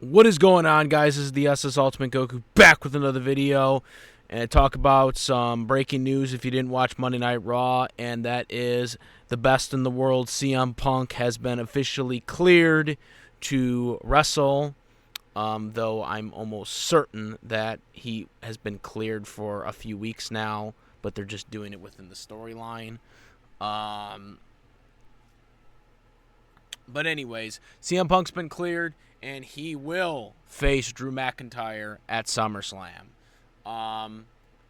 What is going on, guys? This is the SS Ultimate Goku back with another video and talk about some breaking news if you didn't watch Monday Night Raw, and that is the best in the world, CM Punk, has been officially cleared to wrestle, though I'm almost certain that he has been cleared for a few weeks now, but they're just doing it within the storyline. But anyways, CM Punk's been cleared, and he will face Drew McIntyre at SummerSlam.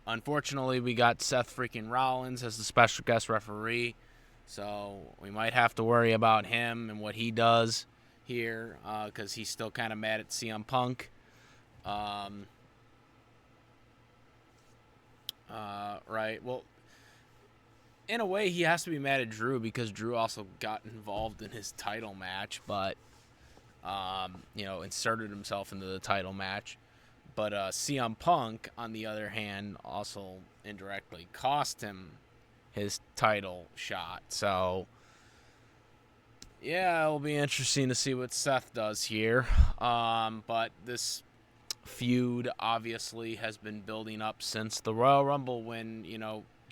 Unfortunately, we got Seth freaking Rollins as the special guest referee, so we might have to worry about him and what he does here, because he's still kind of mad at CM Punk. Right, well, in a way, he has to be mad at Drew because Drew also got involved in his title match, but, inserted himself into the title match. But CM Punk, on the other hand, also indirectly cost him his title shot. So, yeah, it'll be interesting to see what Seth does here. But this feud obviously has been building up since the Royal Rumble when,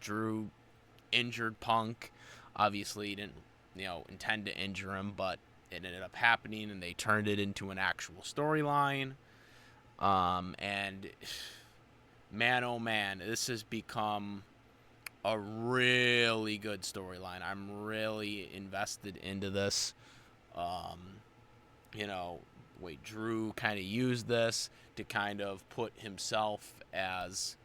Drew injured Punk. Obviously, he didn't, intend to injure him, but it ended up happening, and they turned it into an actual storyline. And man, oh man, this has become a really good storyline. I'm really invested into this. Drew kind of used this to kind of put himself as,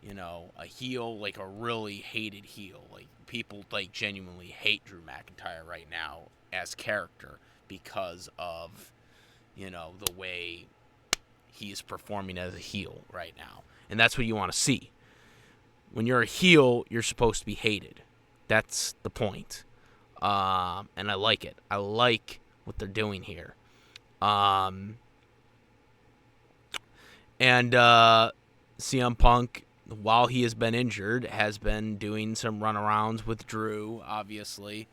a heel, like a really hated heel. Like, people, genuinely hate Drew McIntyre right now as character because of, the way he's performing as a heel right now. And that's what you want to see. When you're a heel, you're supposed to be hated. That's the point. And I like it. I like what they're doing here. And CM Punk, while he has been injured, has been doing some runarounds with Drew, obviously,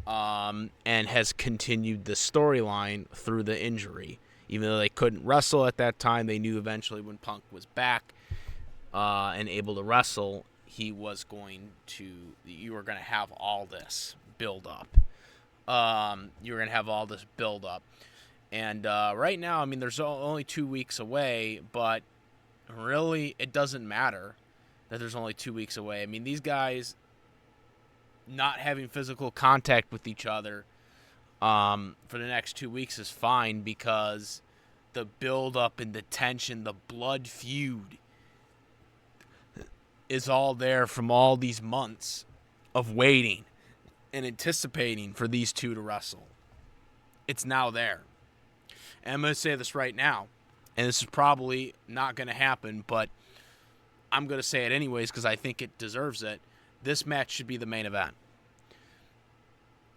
and has continued the storyline through the injury. Even though they couldn't wrestle at that time, they knew eventually when Punk was back and able to wrestle, you were going to have all this build up. You were going to have all this build up. And right now, there's only 2 weeks away, but really, it doesn't matter that there's only 2 weeks away. These guys not having physical contact with each other for the next 2 weeks is fine, because the build-up and the tension, the blood feud is all there from all these months of waiting and anticipating for these two to wrestle. It's now there. And I'm going to say this right now, and this is probably not going to happen, but I'm going to say it anyways because I think it deserves it. This match should be the main event.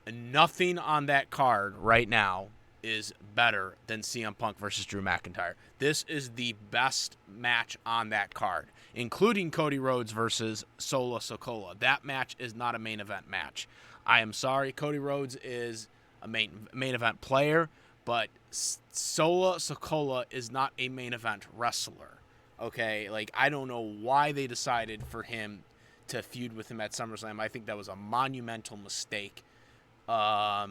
Nothing on that card right now is better than CM Punk versus Drew McIntyre. This is the best match on that card, including Cody Rhodes versus Solo Sikoa. That match is not a main event match. I am sorry, Cody Rhodes is a main event player, but Solo Sikoa is not a main event wrestler. Okay, I don't know why they decided for him to feud with him at SummerSlam. I think that was a monumental mistake. I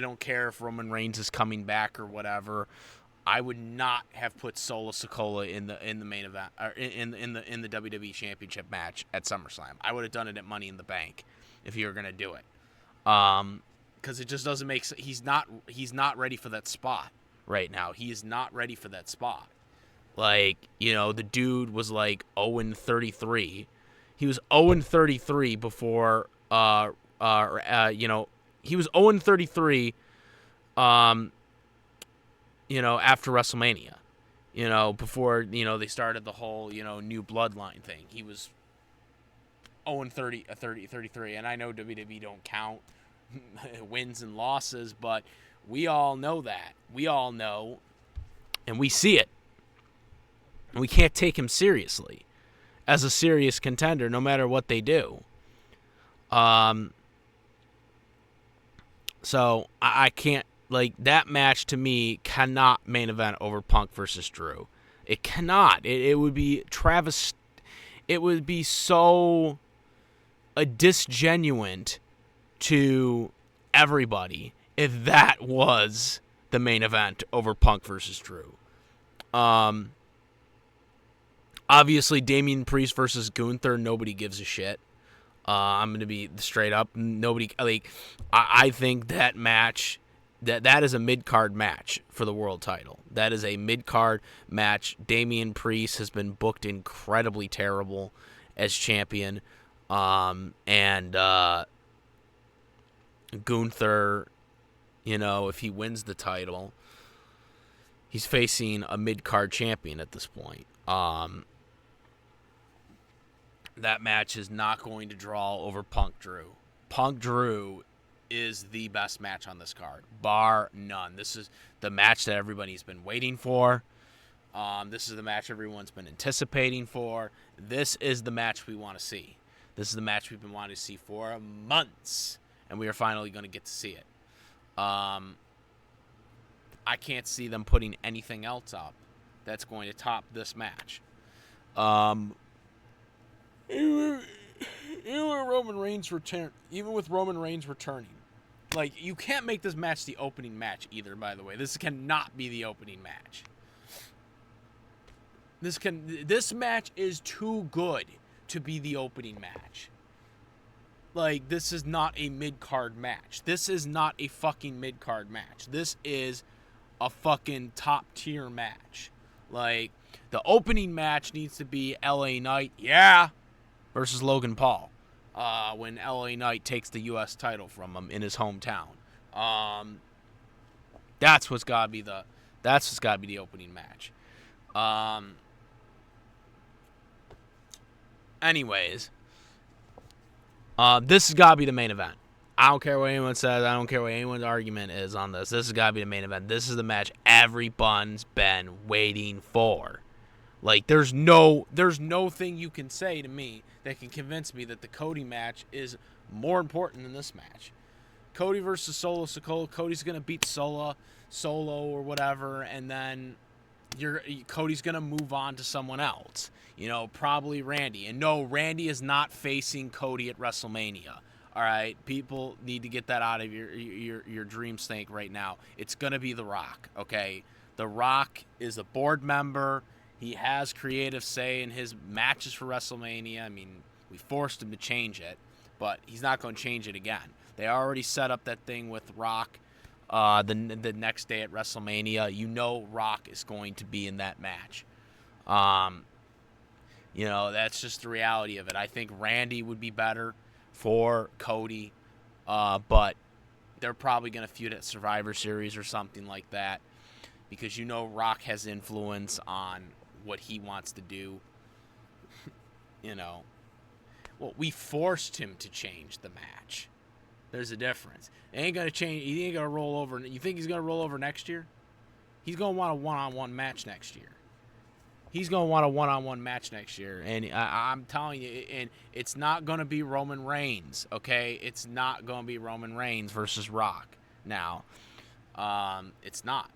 don't care if Roman Reigns is coming back or whatever. I would not have put Solo Sikoa in the main event, or in the WWE Championship match at SummerSlam. I would have done it at Money in the Bank if you were gonna do it. Because it just doesn't make sense. He's not ready for that spot right now. He is not ready for that spot. The dude was 0-33. He was 0-33 before he was 0-33 after WrestleMania. Before, they started the whole, new bloodline thing. He was 0-33, and I know WWE don't count wins and losses, but we all know that. We all know, and we see it. And we can't take him seriously as a serious contender, no matter what they do. So I can't Like, that match to me cannot main event over Punk versus Drew. It cannot. It would be It would be so disgenuine to everybody if that was the main event over Punk versus Drew. Obviously, Damian Priest versus Gunther, nobody gives a shit. I'm going to be straight up. Nobody, like, I think that match, that is a mid-card match for the world title. That is a mid-card match. Damian Priest has been booked incredibly terrible as champion. And Gunther, if he wins the title, he's facing a mid-card champion at this point. That match is not going to draw over Punk Drew. Punk Drew is the best match on this card, bar none. This is the match that everybody's been waiting for. This is the match everyone's been anticipating for. This is the match we want to see. This is the match we've been wanting to see for months, and we are finally going to get to see it. I can't see them putting anything else up that's going to top this match. Even with Roman Reigns returning, like, you can't make this match the opening match either, by the way. This cannot be the opening match. This match is too good to be the opening match. Like, this is not a mid-card match. This is not a fucking mid-card match. This is a fucking top-tier match. Like, the opening match needs to be LA Knight, versus Logan Paul. When LA Knight takes the U.S. title from him in his hometown. That's what's got to be the opening match. Anyways, this has got to be the main event. I don't care what anyone says. I don't care what anyone's argument is on this. This has got to be the main event. This is the match everyone's been waiting for. Like, there's no thing you can say to me that can convince me that the Cody match is more important than this match. Cody versus Solo Sikoa. Cody's going to beat Solo or whatever, and then Cody's going to move on to someone else. Probably Randy. And no, Randy is not facing Cody at WrestleMania. All right? People need to get that out of your dream snake right now. It's going to be The Rock, okay? The Rock is a board member. He has creative say in his matches for WrestleMania. I mean, we forced him to change it, but he's not going to change it again. They already set up that thing with Rock the next day at WrestleMania. Rock is going to be in that match. That's just the reality of it. I think Randy would be better for Cody, but they're probably going to feud at Survivor Series or something like that, because Rock has influence on what he wants to do. Well, we forced him to change the match. There's a difference. It ain't gonna change. He ain't gonna roll over. You think he's gonna roll over next year? He's gonna want a one-on-one match next year. And I'm telling you, and it's not gonna be Roman Reigns. Okay, it's not gonna be Roman Reigns versus Rock. Now, it's not.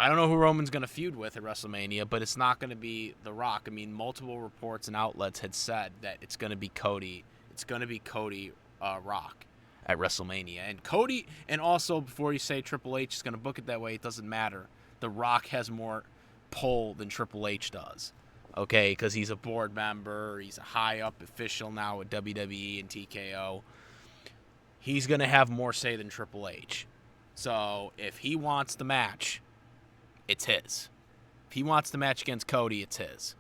I don't know who Roman's going to feud with at WrestleMania, but it's not going to be The Rock. I mean, multiple reports and outlets had said that it's going to be Cody. It's going to be Cody Rock at WrestleMania. And Cody, and also before you say Triple H is going to book it that way, it doesn't matter. The Rock has more pull than Triple H does. Okay, because he's a board member. He's a high-up official now at WWE and TKO. He's going to have more say than Triple H. So if he wants the match, it's his. If he wants the match against Cody, it's his.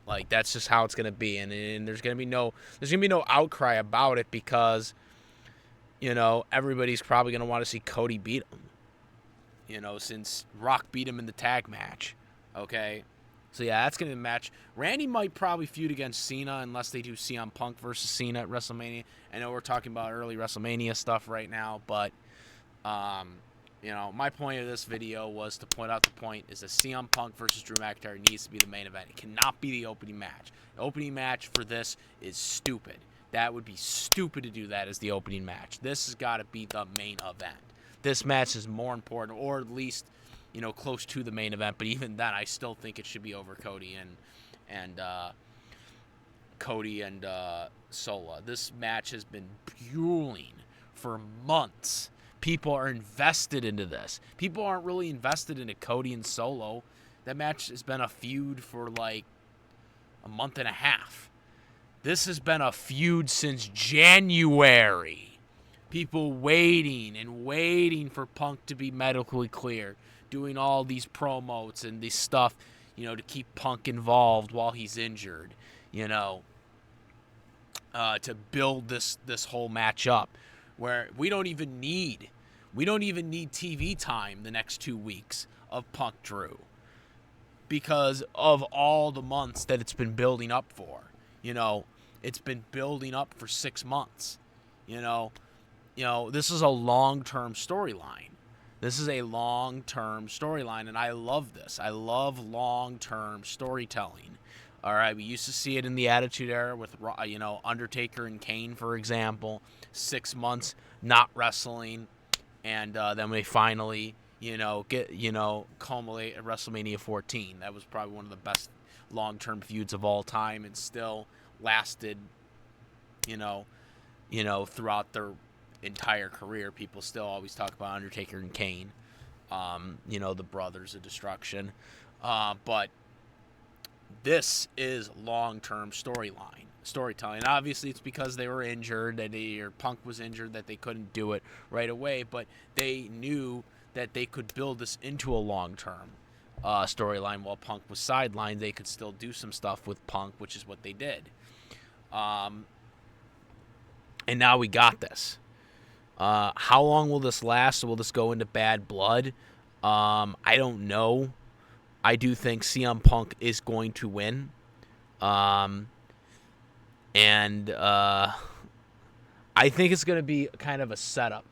Like, that's just how it's gonna be, and there's gonna be no outcry about it, because everybody's probably gonna want to see Cody beat him. Since Rock beat him in the tag match. Okay, so yeah, that's gonna be the match. Randy might probably feud against Cena unless they do CM Punk versus Cena at WrestleMania. I know we're talking about early WrestleMania stuff right now, but my point of this video was to point out the point is that CM Punk versus Drew McIntyre needs to be the main event. It cannot be the opening match. The opening match for this is stupid. That would be stupid to do that as the opening match. This has got to be the main event. this match is more important, or at least, close to the main event. But even then, I still think it should be over Cody and Sola. This match has been fueling for months. People are invested into this. People aren't really invested into Cody and Solo. That match has been a feud for like a month and a half. This has been a feud since January. People waiting and waiting for Punk to be medically cleared, doing all these promos and this stuff, to keep Punk involved while he's injured, to build this whole match up, where we don't even need TV time the next 2 weeks of Punk Drew, because of all the months that it's been building up for. It's been building up for 6 months. This is a long-term storyline. And I love this. I love long-term storytelling. All right, we used to see it in the Attitude Era with, Undertaker and Kane, for example. 6 months not wrestling, and then we finally, culminate at WrestleMania 14. That was probably one of the best long-term feuds of all time, and still lasted, throughout their entire career. People still always talk about Undertaker and Kane, the Brothers of Destruction. But this is long-term storytelling. Obviously, it's because they were injured, or Punk was injured, that they couldn't do it right away. But they knew that they could build this into a long-term storyline. While Punk was sidelined, they could still do some stuff with Punk, which is what they did. And now we got this. How long will this last? Will this go into Bad Blood? I don't know. I do think CM Punk is going to win. And I think it's going to be kind of a setup.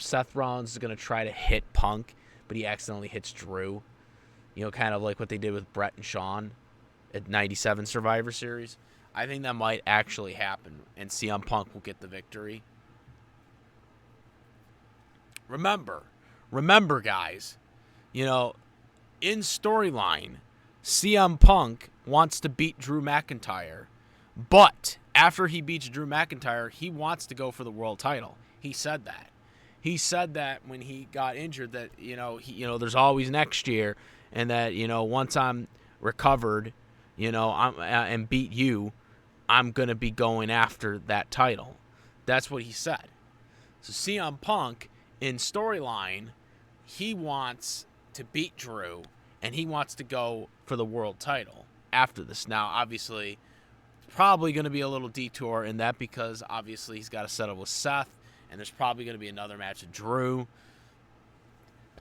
Seth Rollins is going to try to hit Punk, but he accidentally hits Drew. Kind of like what they did with Brett and Shawn at 97 Survivor Series. I think that might actually happen, and CM Punk will get the victory. Remember, guys, in storyline, CM Punk wants to beat Drew McIntyre, but after he beats Drew McIntyre, he wants to go for the world title. He said that. When he got injured, that, there's always next year, and that, once I'm recovered, and beat you, I'm going to be going after that title. That's what he said. So CM Punk, in storyline, he wants to beat Drew, and he wants to go for the world title after this. Now, obviously, probably going to be a little detour in that, because obviously he's got to settle with Seth, and there's probably going to be another match with Drew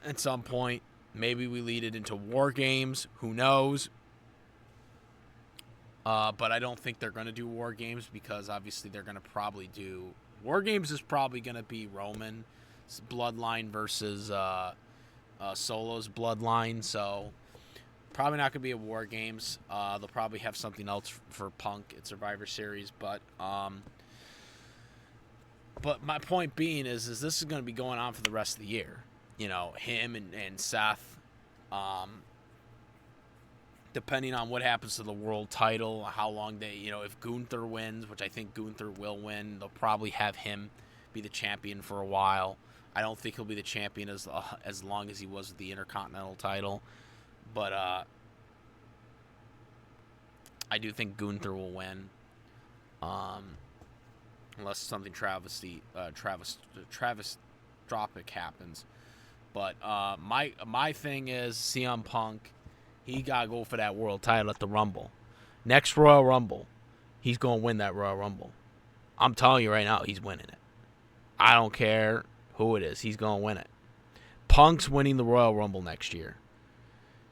at some point. Maybe we lead it into War Games. Who knows? But I don't think they're going to do War Games, because obviously they're going to probably do... War Games is probably going to be Roman's bloodline versus Solo's bloodline, so probably not going to be a War Games. They'll probably have something else for Punk at Survivor Series, but my point being is this is going to be going on for the rest of the year. Him and Seth, depending on what happens to the world title, how long they, if Gunther wins, which I think Gunther will win, they'll probably have him be the champion for a while. I don't think he'll be the champion as long as he was with the Intercontinental title, but I do think Gunther will win, unless something Travis-tropic happens. But my thing is CM Punk. He got to go for that world title at the Rumble. Next Royal Rumble, he's going to win that Royal Rumble. I'm telling you right now, he's winning it. I don't care who it is. He's going to win it. Punk's winning the Royal Rumble next year.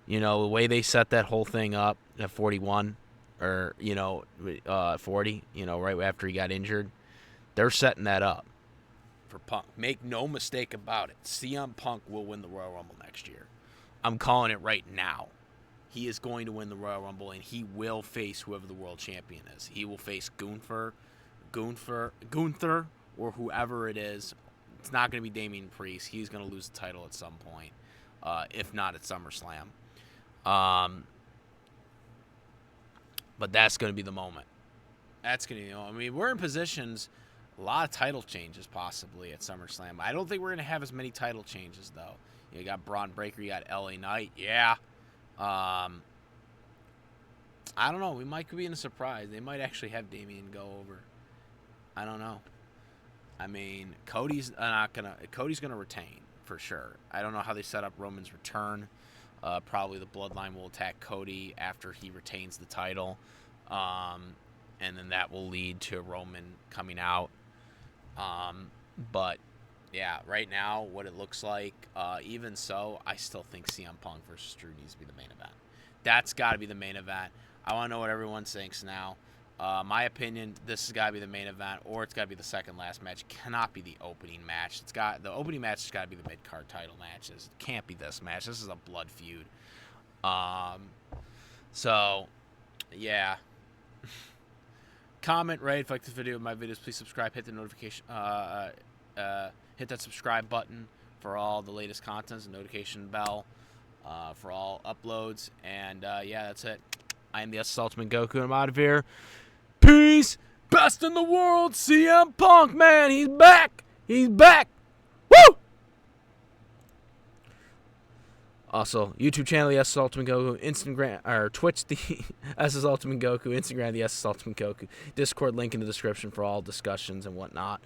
The way they set that whole thing up at 41, or, 40, right after he got injured, they're setting that up for Punk. Make no mistake about it. CM Punk will win the Royal Rumble next year. I'm calling it right now. He is going to win the Royal Rumble, and he will face whoever the world champion is. He will face Gunther, or whoever it is, It's not going to be Damian Priest. He's going to lose the title at some point, if not at SummerSlam. But that's going to be the moment. That's going to, I mean, we're in positions, a lot of title changes possibly at SummerSlam. I don't think we're going to have as many title changes, though. You got Braun Breaker, you got LA Knight. Yeah. I don't know. We might be in a surprise. They might actually have Damian go over. I don't know. I mean, Cody's gonna retain for sure. I don't know how they set up Roman's return. Probably the Bloodline will attack Cody after he retains the title, and then that will lead to Roman coming out. But yeah, right now what it looks like, even so, I still think CM Punk versus Drew needs to be the main event. That's got to be the main event. I want to know what everyone thinks now. My opinion, this has got to be the main event, or it's got to be the second last match. It cannot be the opening match. The opening match has got to be the mid-card title matches. It can't be this match. This is a blood feud. So, yeah. Comment, rate, if you like this video, my videos, please subscribe, hit the notification, hit that subscribe button for all the latest contents, and notification bell for all uploads. And yeah, that's it. I am the SS Ultimate Goku, and I'm out of here. Peace! Best in the world, CM Punk, man! He's back! He's back! Woo! Also, YouTube channel, the SS Ultimate Goku, Instagram, or Twitch, the SS Ultimate Goku, Instagram, the SS Ultimate Goku, Discord link in the description for all discussions and whatnot.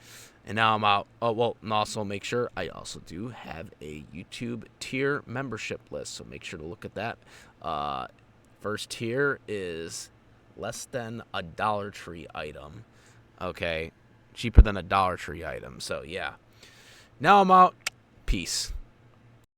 And now I'm out. Oh, well, and also make sure, I also do have a YouTube tier membership list, so make sure to look at that. First tier is less than a Dollar Tree item. Okay, cheaper than a Dollar Tree item. So, yeah. Now I'm out. Peace.